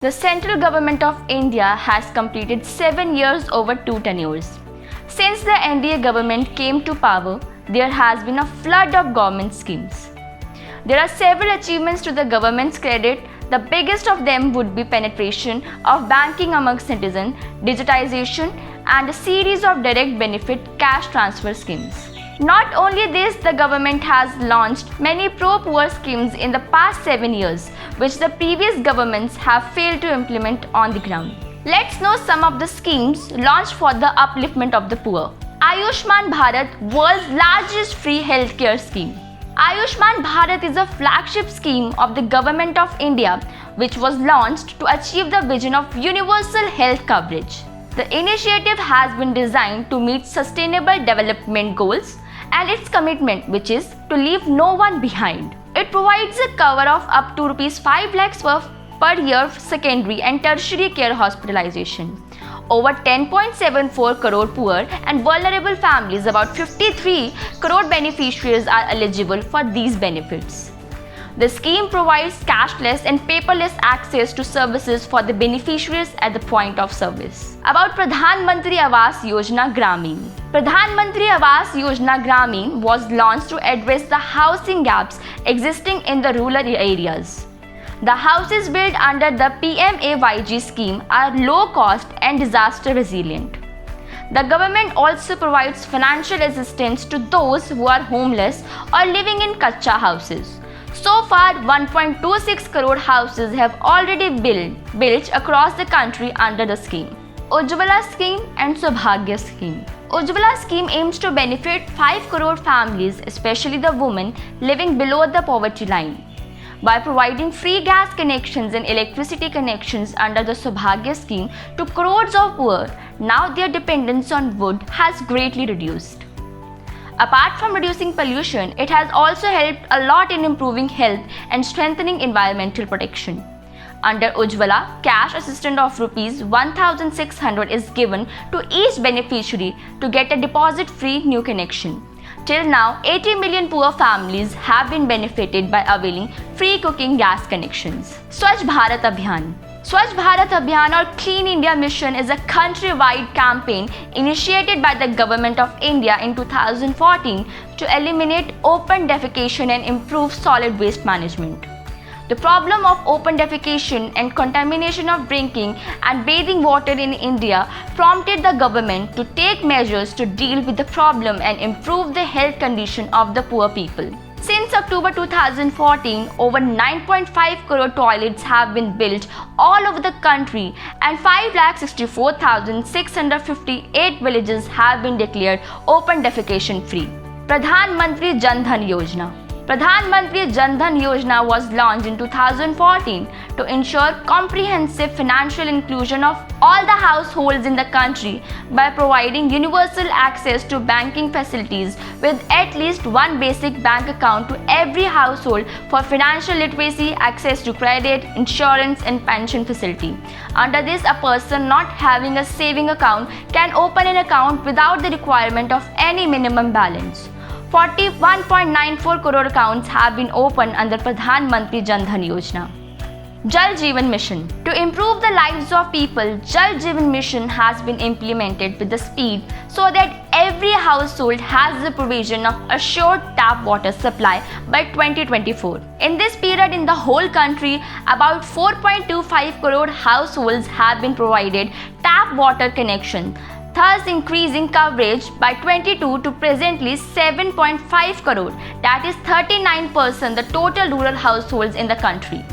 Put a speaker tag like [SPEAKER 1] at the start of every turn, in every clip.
[SPEAKER 1] The central government of India has completed 7 years over 2 tenures. Since the NDA government came to power, there has been a flood of government schemes. There are several achievements to the government's credit. The biggest of them would be penetration of banking among citizens, digitization, and a series of direct benefit cash transfer schemes. Not only this, the government has launched many pro-poor schemes in the past 7 years, which the previous governments have failed to implement on the ground. Let's know some of the schemes launched for the upliftment of the poor. Ayushman Bharat, world's largest free healthcare scheme. Ayushman Bharat is a flagship scheme of the Government of India, which was launched to achieve the vision of universal health coverage. The initiative has been designed to meet sustainable development goals and its commitment, which is to leave no one behind. It provides a cover of up to Rs 5 lakhs per year for secondary and tertiary care hospitalization. Over 10.74 crore poor and vulnerable families, about 53 crore beneficiaries are eligible for these benefits. The scheme provides cashless and paperless access to services for the beneficiaries at the point of service. About Pradhan Mantri Awas Yojana Gramin. Pradhan Mantri Awas Yojana Gramin was launched to address the housing gaps existing in the rural areas. The houses built under the PMAYG scheme are low cost and disaster resilient. The government also provides financial assistance to those who are homeless or living in kacha houses. So far, 1.26 crore houses have already built across the country under the scheme. Ujjwala Scheme and Saubhagya Scheme. Ujjwala Scheme aims to benefit 5 crore families, especially the women living below the poverty line. By providing free gas connections and electricity connections under the Saubhagya Scheme to crores of poor, now their dependence on wood has greatly reduced. Apart from reducing pollution, it has also helped a lot in improving health and strengthening environmental protection. Under Ujjwala, cash assistance of Rs 1,600 is given to each beneficiary to get a deposit-free new connection. Till now, 80 million poor families have been benefited by availing free cooking gas connections. Swachh Bharat Abhiyan. Swachh Bharat Abhiyan or Clean India Mission is a country-wide campaign initiated by the Government of India in 2014 to eliminate open defecation and improve solid waste management. The problem of open defecation and contamination of drinking and bathing water in India prompted the government to take measures to deal with the problem and improve the health condition of the poor people. Since October 2014, over 9.5 crore toilets have been built all over the country and 5,64,658 villages have been declared open defecation free. Pradhan Mantri Jan Dhan Yojana. Pradhan Mantri Jan Dhan Yojana was launched in 2014 to ensure comprehensive financial inclusion of all the households in the country by providing universal access to banking facilities with at least one basic bank account to every household for financial literacy, access to credit, insurance and pension facility. Under this, a person not having a saving account can open an account without the requirement of any minimum balance. 41.94 crore accounts have been opened under Pradhan Mantri Jan Dhan Yojana. Jal Jeevan Mission. To improve the lives of people, Jal Jeevan Mission has been implemented with the speed so that every household has the provision of assured tap water supply by 2024. In this period, in the whole country, about 4.25 crore households have been provided tap water connection, thus increasing coverage by 22 to presently 7.5 crore, that is 39% the total rural households in the country.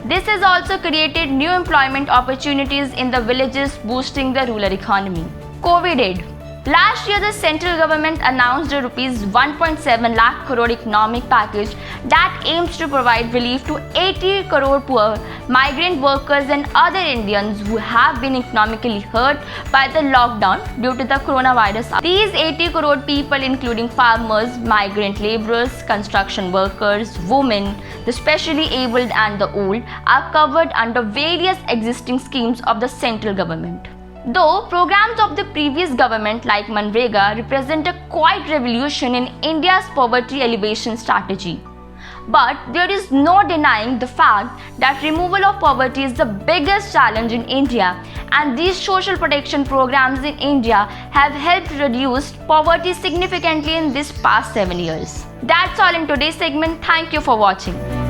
[SPEAKER 1] This has also created new employment opportunities in the villages, boosting the rural economy. COVID aid. Last year, the central government announced a Rs 1.7 lakh crore economic package that aims to provide relief to 80 crore poor migrant workers and other Indians who have been economically hurt by the lockdown due to the coronavirus. These 80 crore people, including farmers, migrant laborers, construction workers, women, the specially abled and the old, are covered under various existing schemes of the central government. Though programs of the previous government like Manrega represent a quite revolution in India's poverty alleviation strategy, But there is no denying the fact that removal of poverty is the biggest challenge in India, and these social protection programs in India have helped reduce poverty significantly in this past 7 years. That's all in today's segment. Thank you for watching.